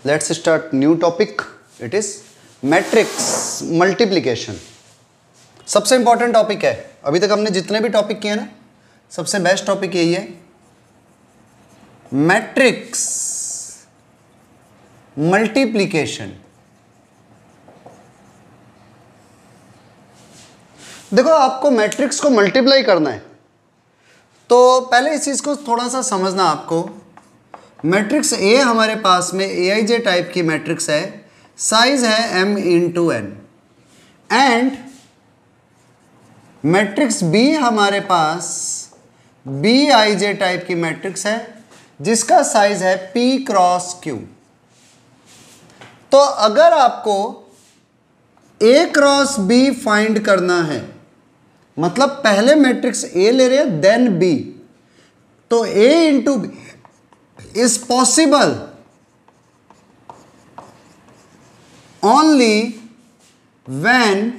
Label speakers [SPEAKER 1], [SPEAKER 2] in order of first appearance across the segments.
[SPEAKER 1] Let's start new topic. It is matrix multiplication. सबसे important topic है. अभी तक हमने जितने भी टॉपिक किए ना, सबसे बेस्ट टॉपिक यही है, मैट्रिक्स मल्टीप्लिकेशन. देखो, आपको मैट्रिक्स को मल्टीप्लाई करना है तो पहले इस चीज को थोड़ा सा समझना. आपको मैट्रिक्स ए हमारे पास में AIJ टाइप की मैट्रिक्स है, साइज है m into N. And matrix B हमारे पास BIJ टाइप की मैट्रिक्स है जिसका साइज है P क्रॉस Q. तो अगर आपको A क्रॉस B फाइंड करना है, मतलब पहले मैट्रिक्स A ले रहे हैं देन B, तो A into B is possible only when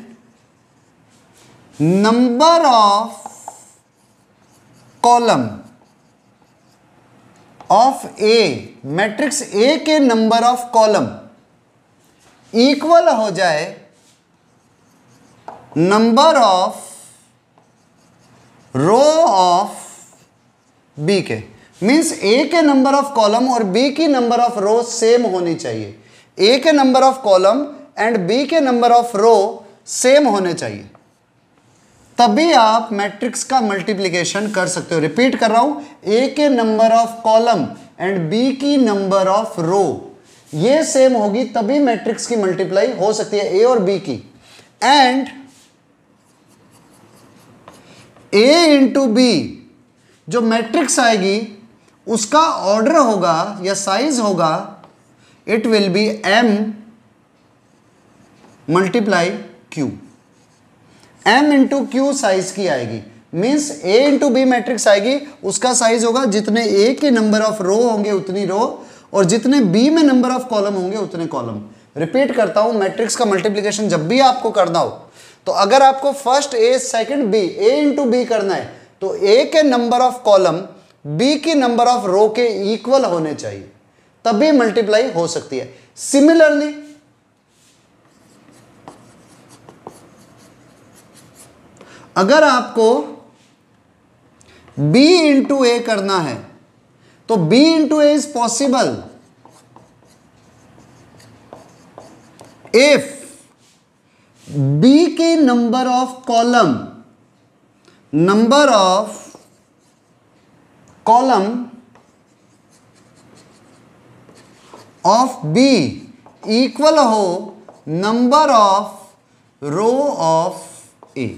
[SPEAKER 1] number of column of A, matrix A के नंबर ऑफ कॉलम इक्वल हो जाए number of row of B के. मीन्स A के नंबर ऑफ कॉलम और B की number of row same होनी चाहिए. A के number of column and B के नंबर ऑफ रो सेम होने चाहिए, तभी आप मैट्रिक्स का मल्टीप्लिकेशन कर सकते हो. रिपीट कर रहा हूं, A के number of column and B की नंबर ऑफ रो ये सेम होगी तभी मैट्रिक्स की मल्टीप्लाई हो सकती है, A और B की. एंड A इंटू B जो मैट्रिक्स आएगी उसका ऑर्डर होगा या साइज होगा, it will be M multiply Q. M into Q size की आएगी. Means A into B matrix आएगी, उसका साइज होगा जितने A के नंबर ऑफ रो होंगे उतनी रो, और जितने B में नंबर ऑफ कॉलम होंगे उतने कॉलम. रिपीट करता हूं, मैट्रिक्स का मल्टीप्लिकेशन जब भी आपको करना हो तो अगर आपको first A second B, A into B करना है तो A के नंबर ऑफ कॉलम B की नंबर ऑफ रो के इक्वल होने चाहिए, तभी मल्टीप्लाई हो सकती है. सिमिलरली अगर आपको B इंटू A करना है तो B into A is possible if B की number of column of B equal हो number of row of A.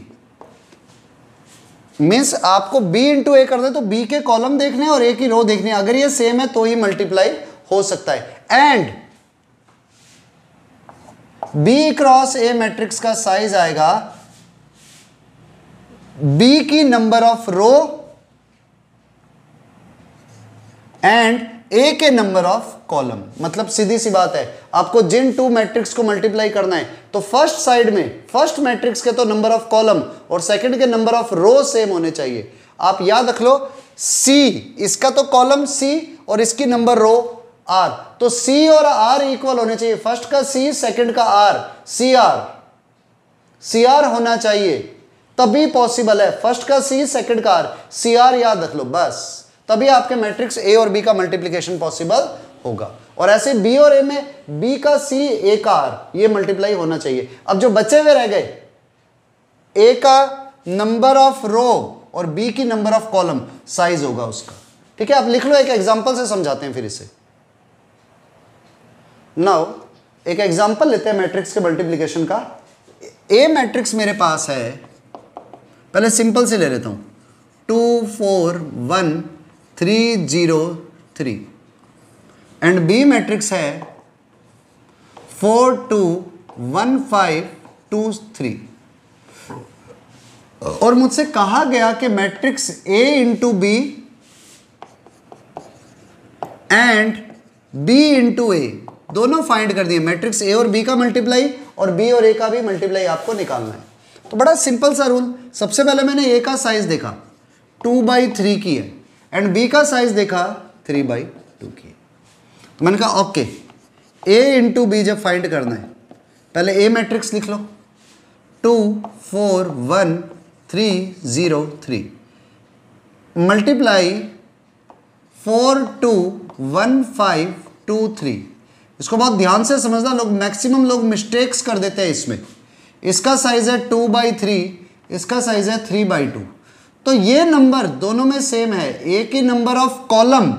[SPEAKER 1] Means आपको B इंटू A करना है तो B के कॉलम देखने और A की रो देखनी है. अगर ये सेम है तो ही मल्टीप्लाई हो सकता है. And B cross A matrix का साइज आएगा B की number of row and A के नंबर ऑफ कॉलम. मतलब सीधी सी बात है, आपको जिन टू मैट्रिक्स को मल्टीप्लाई करना है तो फर्स्ट साइड में फर्स्ट मैट्रिक्स के तो नंबर ऑफ कॉलम और सेकंड के नंबर ऑफ रो सेम होने चाहिए. आप याद रख लो, C इसका तो कॉलम C और इसकी नंबर रो R, तो C और R इक्वल होने चाहिए. फर्स्ट का C सेकंड का R, CR होना चाहिए, तभी पॉसिबल है. फर्स्ट का C सेकंड का R, CR याद रख लो बस, तभी आपके मैट्रिक्स A और B का मल्टीप्लिकेशन पॉसिबल होगा. और ऐसे B और A में B का C A का R ये मल्टीप्लाई होना चाहिए. अब जो बचे हुए रह गए, A का नंबर ऑफ रो और B की नंबर ऑफ कॉलम साइज होगा उसका. ठीक है, आप लिख लो, एक एग्जांपल से समझाते हैं फिर इसे. नाउ एक एग्जांपल लेते हैं मैट्रिक्स के मल्टीप्लिकेशन का. A मैट्रिक्स मेरे पास है, पहले सिंपल से ले लेता हूं, 2 4 1 3 0 3. एंड B मैट्रिक्स है 4 2 1 5 2 3. और मुझसे कहा गया कि matrix A into B and B into A दोनों फाइंड कर दिए. मैट्रिक्स A और B का मल्टीप्लाई और B और A का भी मल्टीप्लाई आपको निकालना है. तो बड़ा सिंपल सा रूल. सबसे पहले मैंने A का साइज देखा 2/3 की है एंड B का साइज देखा 3/2 की है. तो मैंने कहा ओके, ए इंटू बी जब फाइंड करना है, पहले ए मैट्रिक्स लिख लो, 2 4 1 3 0 3 मल्टीप्लाई 4 2 1 5 2 3। इसको बहुत ध्यान से समझना, लोग मैक्सिमम लोग मिस्टेक्स कर देते हैं इसमें। इसका साइज है 2/3, इसका साइज है 3/2। तो ये नंबर दोनों में सेम है, ए की नंबर ऑफ कॉलम,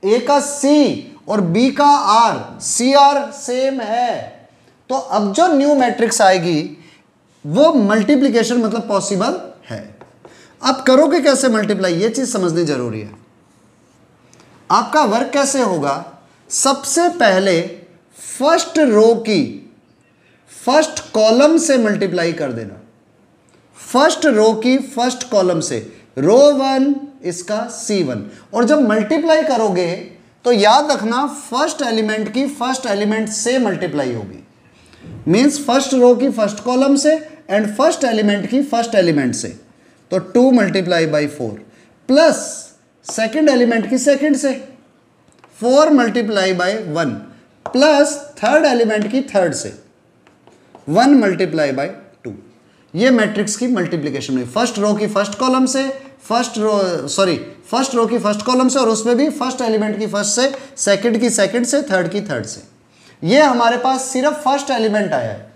[SPEAKER 1] ए का सी और बी का आर, सी आर सेम है। तो अब जो न्यू मैट्रिक्स आएगी वो मल्टीप्लिकेशन मतलब पॉसिबल है। अब करोगे कैसे मल्टीप्लाई, ये चीज समझनी जरूरी है। आपका वर्क कैसे होगा, सबसे पहले फर्स्ट रो की फर्स्ट कॉलम से मल्टीप्लाई कर देना, फर्स्ट रो की फर्स्ट कॉलम से, रो 1 इसका C1। और जब मल्टीप्लाई करोगे तो याद रखना फर्स्ट एलिमेंट की फर्स्ट एलिमेंट से मल्टीप्लाई होगी, मींस फर्स्ट रो की फर्स्ट कॉलम से एंड फर्स्ट एलिमेंट की फर्स्ट एलिमेंट से। तो 2 × 4 प्लस सेकंड एलिमेंट की सेकंड से 4 × 1 प्लस थर्ड एलिमेंट की थर्ड से 1 × 2। ये मैट्रिक्स की मल्टीप्लिकेशन हुई, फर्स्ट रो की फर्स्ट कॉलम से, फर्स्ट रो की फर्स्ट कॉलम से, और उसमें भी फर्स्ट एलिमेंट की फर्स्ट से, सेकंड की सेकंड से, थर्ड की थर्ड से। ये हमारे पास सिर्फ फर्स्ट एलिमेंट आया है।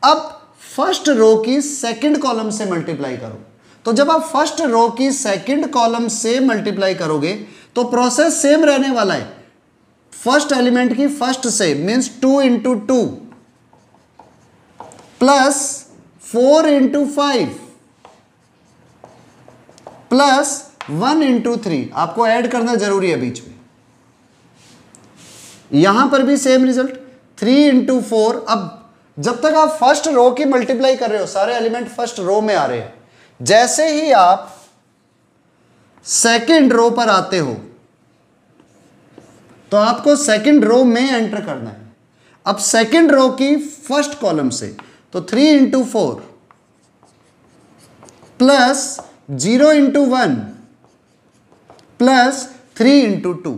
[SPEAKER 1] अब फर्स्ट रो की सेकंड कॉलम से मल्टीप्लाई करो। तो जब आप फर्स्ट रो की सेकंड कॉलम से मल्टीप्लाई करोगे तो प्रोसेस सेम रहने वाला है, फर्स्ट एलिमेंट की फर्स्ट से, मींस 2 × 2 प्लस 4 × 5 प्लस 1 × 3। आपको ऐड करना जरूरी है बीच में। यहां पर भी सेम रिजल्ट, 3 × 4। अब जब तक आप फर्स्ट रो की मल्टीप्लाई कर रहे हो, सारे एलिमेंट फर्स्ट रो में आ रहे हैं। जैसे ही आप सेकंड रो पर आते हो तो आपको सेकंड रो में एंटर करना है। अब सेकंड रो की फर्स्ट कॉलम से, तो 3 × 4 प्लस 0 × 1 प्लस 3 × 2।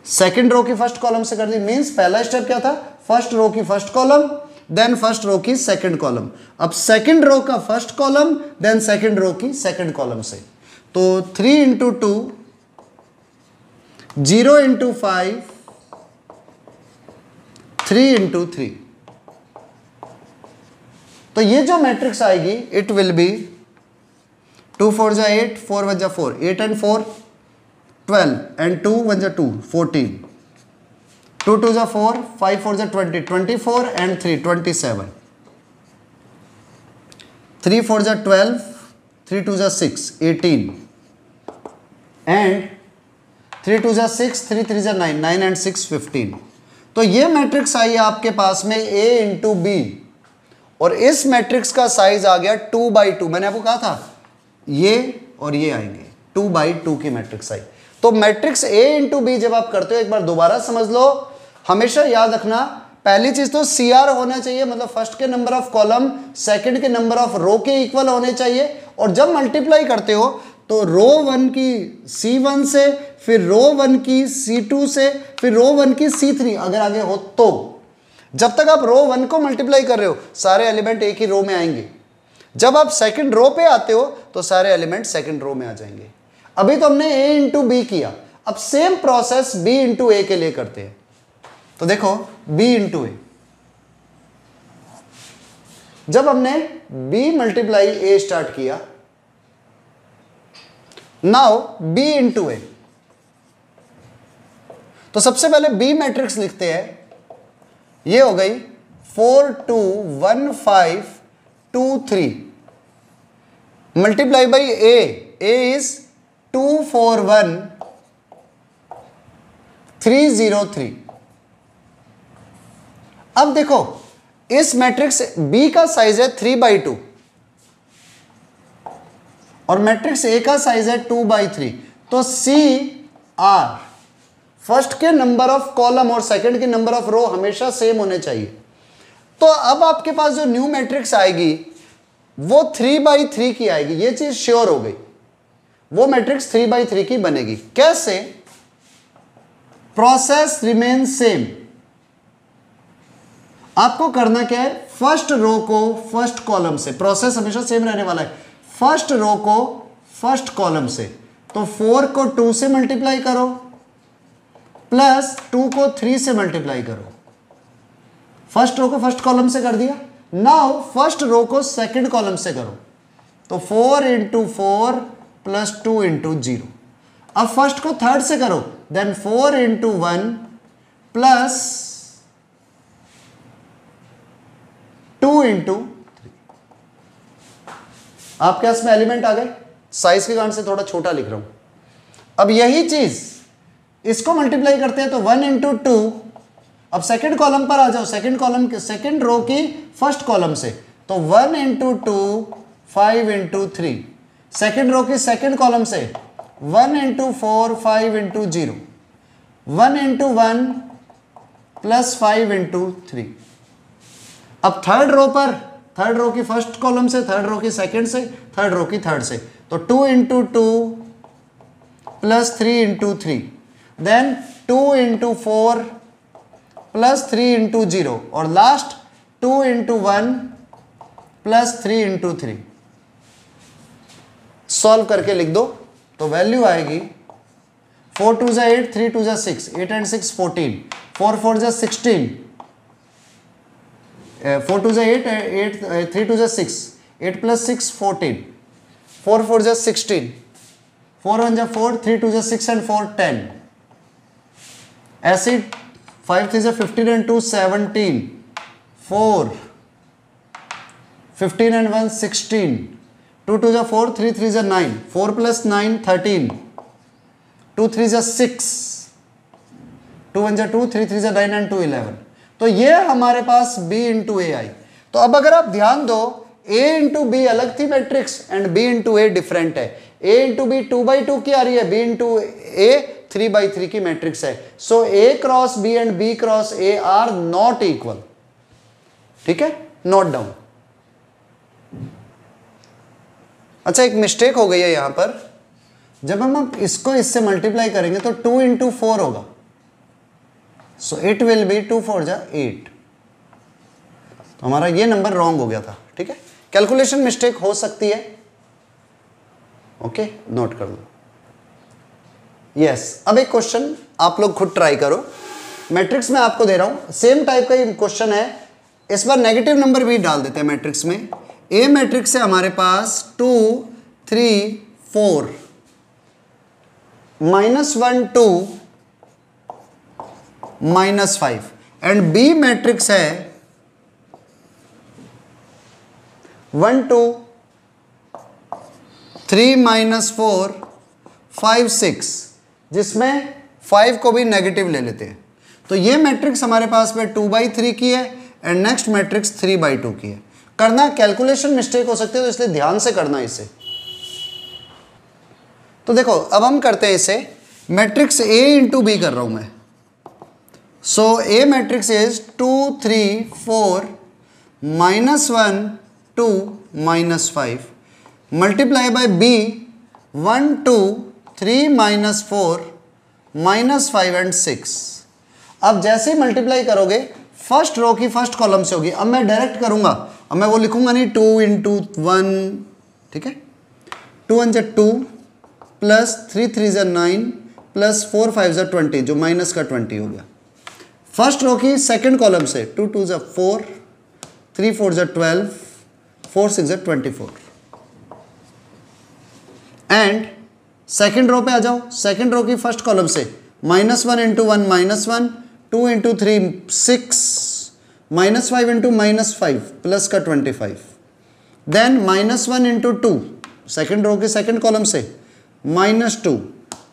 [SPEAKER 1] सेकंड रो की फर्स्ट कॉलम से कर दी, मींस पहला स्टेप क्या था, फर्स्ट रो की first column then first row की सेकंड कॉलम। अब सेकंड रो का first column then second row की सेकंड कॉलम से, तो 3 × 2 0 × 5 3 × 3। तो ये जो मैट्रिक्स आएगी इट विल बी 2 4 जा 8, 4 1 जा 4, 8 and 4 12 and 2 1 जा 2 14, 2 2 जा 4, 5 4 जा 20, 24 and 3 27, 3 4 जा 12, 3 2 जा 6 18 and 3 2 जा 6, 3 3 जा 9, 9 and 6 15। तो ये मैट्रिक्स आई आपके पास में A × B, और इस मैट्रिक्स का साइज आ गया 2/2। मैंने आपको कहा था ये और ये आएंगे, 2/2 की मैट्रिक्स आई। तो मैट्रिक्स A × B जब आप करते हो, एक बार दोबारा समझ लो, हमेशा याद रखना, पहली चीज तो CR होना चाहिए, मतलब फर्स्ट के नंबर ऑफ कॉलम सेकंड के नंबर ऑफ रो के इक्वल होने चाहिए। और जब मल्टीप्लाई करते हो तो रो 1 की C1 से, फिर रो 1 की C2 से, फिर रो 1 की C3 अगर आगे हो तो। जब तक आप रो 1 को मल्टीप्लाई कर रहे हो सारे एलिमेंट एक ही रो में आएंगे। जब आप सेकंड रो पे आते हो तो सारे एलिमेंट सेकंड रो में आ जाएंगे। अभी तो हमने A × B किया, अब सेम प्रोसेस B × A के लिए करते हैं। तो देखो B × A, जब हमने B × A स्टार्ट किया, नाउ B × A, तो सबसे पहले B मैट्रिक्स लिखते हैं। ये हो गई 4 2 1 5 2 3 मल्टीप्लाई बाई A इज 2 4 1 3 0 3। अब देखो इस मैट्रिक्स B का साइज है 3/2 और मैट्रिक्स A का साइज है 2/3। तो CR फर्स्ट के नंबर ऑफ कॉलम और सेकंड के नंबर ऑफ रो हमेशा सेम होने चाहिए। तो अब आपके पास जो न्यू मैट्रिक्स आएगी वो 3/3 की आएगी, ये चीज श्योर हो गई। वो मैट्रिक्स 3/3 की बनेगी। कैसे? Process remain same. आपको करना क्या है, फर्स्ट रो को फर्स्ट कॉलम से, प्रोसेस हमेशा सेम रहने वाला है, फर्स्ट रो को फर्स्ट कॉलम से, तो 4 को 2 से मल्टीप्लाई करो प्लस 2 को 3 से मल्टीप्लाई करो। फर्स्ट रो को फर्स्ट कॉलम से कर दिया। नाउ फर्स्ट रो को सेकंड कॉलम से करो, तो 4 इंटू 4 प्लस 2 इंटू 0। अब फर्स्ट को थर्ड से करो, देन 4 इंटू 1 प्लस 2 इंटू 3। आपके पास में एलिमेंट आ गए। साइज के कारण से थोड़ा छोटा लिख रहा हूं। अब यही चीज इसको मल्टीप्लाई करते हैं, तो 1 इंटू 2। अब सेकेंड कॉलम पर आ जाओ, सेकेंड कॉलम के सेकेंड रो की फर्स्ट कॉलम से, तो 1 इंटू 2 5 इंटू 3। सेकेंड रो की सेकेंड कॉलम से 1 into 4 5 into 0। 1 into 1 plus 5 into 3। अब थर्ड रो पर, थर्ड रो की फर्स्ट कॉलम से, थर्ड रो की सेकेंड से, थर्ड रो की थर्ड से, तो 2 into 2 plus 3 into 3, then 2 into 4 plus 3 into 0, और last 2 into 1 plus 3 into 3। Solve करके लिख दो, तो वैल्यू आएगी 4 2 जा 8, 3 2 जा 6, 8 and 6 14, 4 4 जा 16, 4 2 जा 8, 3 2 जा 6, 8 प्लस 6 14, 4 4 जा 16, 4 1 जा 4, 3 2 जा 6 and 4 10। ऐसे 5 3 जा 15 and 2 17, 4 15 and 1 16, 2 2 जा 4, 3 3 जा 9, 4 प्लस 9 13, 2 3 जा 6, 2 1 जा 2, 3 3 जा 9 and 2 11। तो ये हमारे पास B इंटू ए आई। तो अब अगर आप ध्यान दो, A इंटू बी अलग थी matrix and B into a different है। A इंटू बी 2/2 की आ रही है, B इंटू ए 3/3 की मैट्रिक्स है। So A cross B and B cross A are not equal. ठीक है, नोट डाउन। अच्छा, एक मिस्टेक हो गई है यहां पर। जब हम इसको इससे मल्टीप्लाई करेंगे तो 2 इंटू 4 होगा, सो इट विल बी 2 4 जा 8। तो हमारा ये नंबर रॉन्ग हो गया था। ठीक है, कैलकुलेशन मिस्टेक हो सकती है। ओके, नोट कर लो। यस, अब एक क्वेश्चन आप लोग खुद ट्राई करो। मैट्रिक्स में आपको दे रहा हूं, सेम टाइप का ये क्वेश्चन है। इस बार नेगेटिव नंबर भी डाल देते हैं मैट्रिक्स में। ए मैट्रिक्स है हमारे पास 2 3 4 -1 2 -5 एंड बी मैट्रिक्स है 1 2 3 -4 5 6, जिसमें 5 को भी नेगेटिव ले लेते हैं। तो ये मैट्रिक्स हमारे पास में 2/3 की है एंड नेक्स्ट मैट्रिक्स 3/2 की है। करना, कैलकुलेशन मिस्टेक हो सकती है, तो इसलिए ध्यान से करना इसे। तो देखो, अब हम करते हैं इसे, मैट्रिक्स A इंटू बी कर रहा हूं मैं। सो A matrix is 2 3 4 -1 2 -5 multiply by B 1 2 3 -4 -5 and 6। अब जैसे ही मल्टीप्लाई करोगे फर्स्ट रो की फर्स्ट कॉलम से होगी। अब मैं डायरेक्ट करूंगा, अब मैं वो लिखूंगा नहीं 2 इंटू 1। ठीक है, 2 1 जा 2 प्लस 3 3 जा 9 प्लस 4 5 जा 20, जो माइनस का 20 हो गया। फर्स्ट रो की सेकंड कॉलम से 2 2 जा 4, 3 4 जा 12, 4 6 जा 24। एंड सेकंड रो पे आ जाओ, सेकंड रो की फर्स्ट कॉलम से -1 इंटू 1 -1, 2 इंटू 3 6, -5 इंटू -5 प्लस का 25, देन -1 इंटू 2 सेकेंड रो की सेकेंड कॉलम से -2,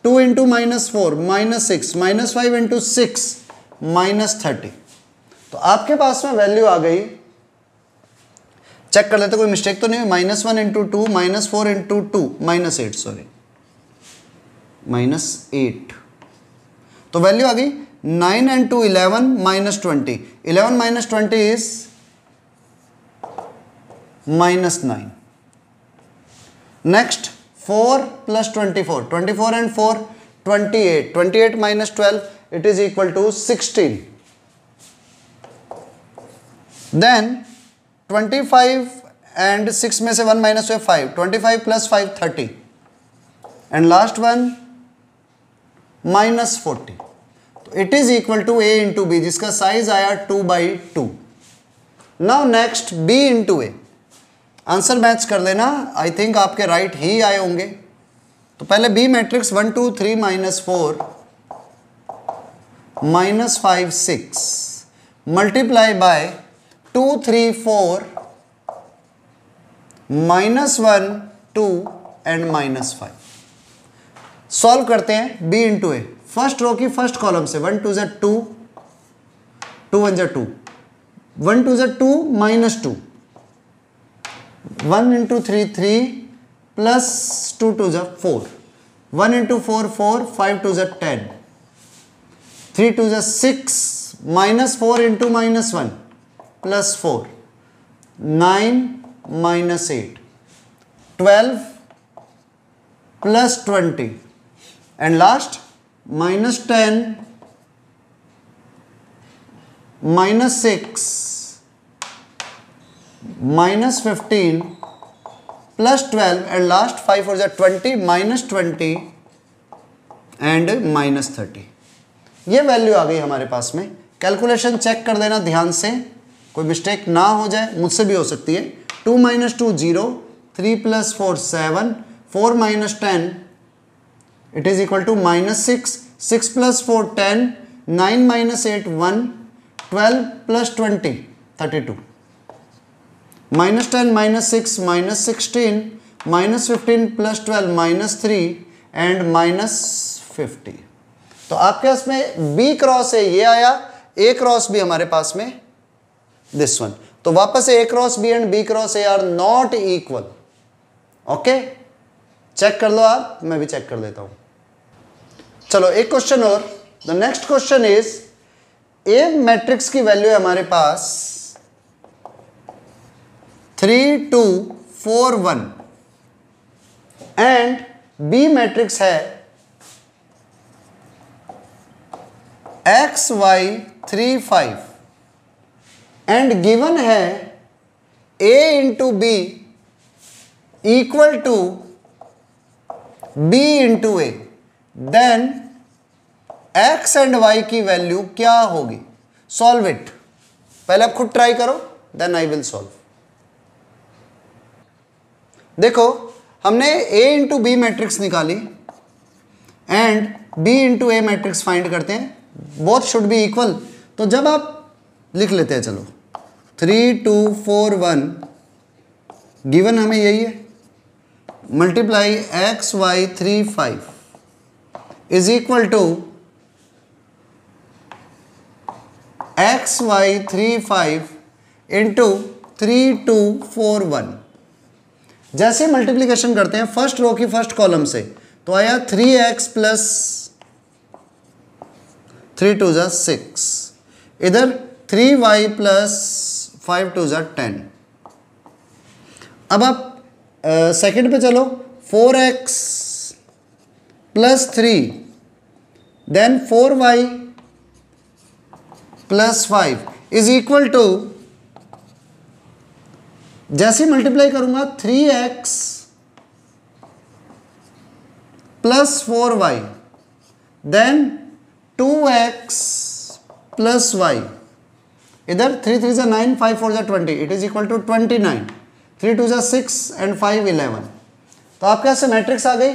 [SPEAKER 1] 2 इंटू -4 -6, -5 इंटू 6 -30। तो आपके पास में वैल्यू आ गई। चेक कर लेते कोई मिस्टेक तो नहीं है। -1 इंटू 2 -4 इंटू 2 -8, सॉरी -8। तो वैल्यू आ गई 9 and 2 11 -20, 11 - 20 is -9। Next 4 + 24, 24 and 4 28, 28 - 12 it is equal to 16. Then 25 and 6 में से 1 माइनस हुए 5, 25 plus 5 30 and last one minus 40. तो it is equal to a into B, जिसका साइज आया 2/2. Now next b into A. Answer match कर लेना, आई थिंक आपके राइट ही आए होंगे. तो पहले B matrix 1 2 3 minus 4 minus 5 6 multiply by 2 3 4 minus 1 2 and minus 5. Solve करते हैं b into A. First row की फर्स्ट कॉलम से 1 2 ज़ा 2, 2 1 ज़ा 2, 1 2 ज़ा 2 माइनस 2, 1 इंटू 3 3 प्लस 2 2 ज़ा 4, 1 इंटू 4 4, 5 2 ज़ा 10, 3 2 ज़ा 6, minus 4 into minus 1 plus 4, 9 minus 8, 12 plus 20 and last minus 10 minus 6 minus 15 plus 12 and last 5 4 20 minus 20 and minus 30. ये वैल्यू आ गई हमारे पास में. कैलकुलेशन चेक कर लेना ध्यान से, कोई मिस्टेक ना हो जाए, मुझसे भी हो सकती है. 2 minus 2 0, 3 plus 4 7, 4 minus 10 it is equal to minus 6, 6 plus 4 10, 9 minus 8 1, 12 plus 20 32, minus 10 minus 6 minus 16, minus 15 plus 12 minus 3 and minus 50. तो आपके पास में बी क्रॉस ए ये आया, ए क्रॉस बी हमारे पास में दिस वन. तो वापस A cross B and B cross A are not equal. Okay, check कर लो आप, मैं भी चेक कर लेता हूं. चलो एक क्वेश्चन और. The next question is A matrix की वैल्यू है हमारे पास 3 2 4 1 एंड बी मैट्रिक्स है x y 3 5 एंड गिवन है a into B equal to b into A. Then x and y की वैल्यू क्या होगी? Solve it. पहले आप खुद ट्राई करो, देन आई विल सॉल्व. देखो हमने a इंटू बी मैट्रिक्स निकाली and b into A matrix find करते हैं. Both should be equal. तो जब आप लिख लेते हैं, चलो 3 2 4 1 गिवन हमें यही है, multiply x y 3 5 is equal to x y 3 5 into 3 2 4 1. जैसे मल्टीप्लीकेशन करते हैं फर्स्ट रो की फर्स्ट कॉलम से, तो आया 3x प्लस 3 2 ज़ा 6, इधर 3y प्लस 5 2 ज़ा 10. अब आप सेकंड पे चलो, 4x plus 3 then 4y plus 5 is equal to, जैसे मल्टीप्लाई करूंगा 3x plus 4y then 2x plus y, इधर 3 3 ज़ा 9, 5 4 ज़ा 20 इट इज इक्वल टू 29, 3 2 ज़ा 6 एंड 5 11. तो आपके पास से मैट्रिक्स आ गई.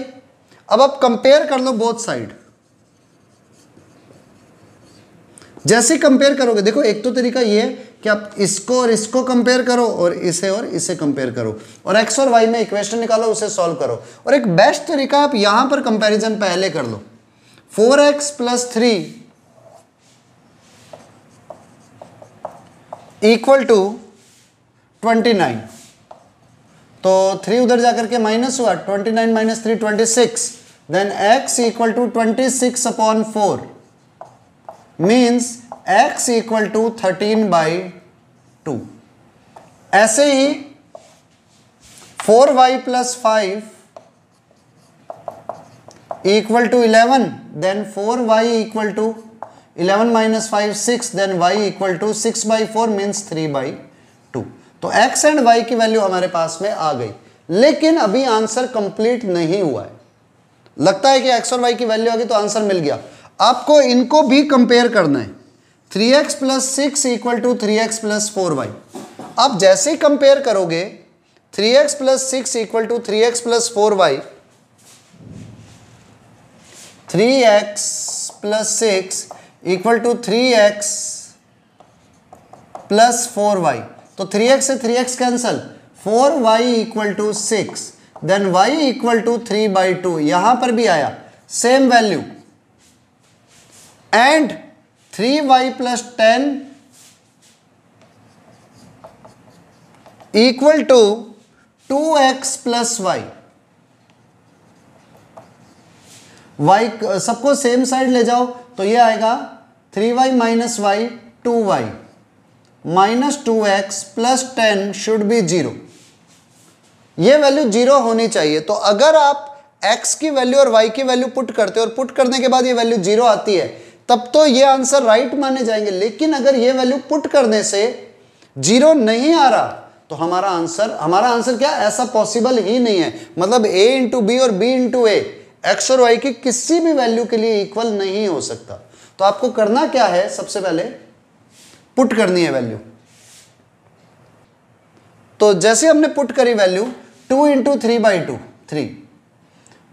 [SPEAKER 1] अब आप कंपेयर कर लो बोथ साइड. जैसे कंपेयर करोगे, देखो एक तो तरीका ये है कि आप इसको और इसको कंपेयर करो और इसे कंपेयर करो और x और y में इक्वेशन निकालो, उसे सॉल्व करो. और एक बेस्ट तरीका आप यहां पर कंपैरिजन पहले कर लो. 4x plus 3 equal to 29. तो 3 उधर जाकर के माइनस हुआ, 29 minus 3 26. Then x equal to 26 upon 4 means x equal to 13/2. ऐसे ही 4y plus 5 equal to 11, then 4y equal to 11 minus 5 6, then y equal to 6/4 means 3/2। तो x एंड y की value हमारे पास में आ गई, लेकिन अभी आंसर कंप्लीट नहीं हुआ है। लगता है कि x और y की वैल्यू आ गई तो आंसर मिल गया। आपको इनको भी कंपेयर करना है। 3x plus 6 equal to 3x plus 4y। आप जैसे ही कंपेयर करोगे 3x plus 6 equal to 3x plus 4y, 3x plus 6 equal to 3x plus 4y, तो 3x से 3x cancel, 4y equal to 6, then y equal to 3/2। यहां पर भी आया same value, and 3y plus 10 equal to 2x plus y। y सबको same side ले जाओ तो ये आएगा 3y minus y 2y minus 2x plus 10 should be 0। ये वैल्यू 0 होनी चाहिए। तो अगर आप x की वैल्यू और y की वैल्यू पुट करते हो और पुट करने के बाद ये वैल्यू 0 आती है, तब तो ये आंसर राइट माने जाएंगे। लेकिन अगर ये वैल्यू पुट करने से 0 नहीं आ रहा तो हमारा आंसर क्या, ऐसा पॉसिबल ही नहीं है। मतलब a इंटू बी और b इंटू ए x और y की किसी भी वैल्यू के लिए इक्वल नहीं हो सकता। तो आपको करना क्या है, सबसे पहले पुट करनी है वैल्यू। तो जैसे हमने पुट करी वैल्यू 2 इंटू 3/2 3,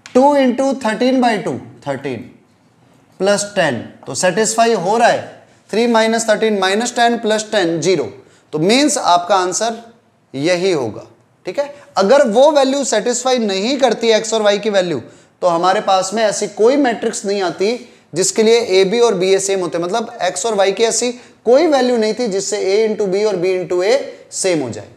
[SPEAKER 1] 2 इंटू 13/2 13 प्लस 10, तो सेटिस्फाई हो रहा है। 3 माइनस 13 माइनस 10 प्लस 10 0, तो मीन्स आपका आंसर यही होगा। ठीक है, अगर वो वैल्यू सेटिस्फाई नहीं करती एक्स और वाई की वैल्यू, तो हमारे पास में ऐसी कोई मैट्रिक्स नहीं आती जिसके लिए ए बी और बी ए सेम होते। मतलब एक्स और वाई की ऐसी कोई वैल्यू नहीं थी जिससे ए इंटू बी और बी इंटू ए सेम हो जाए।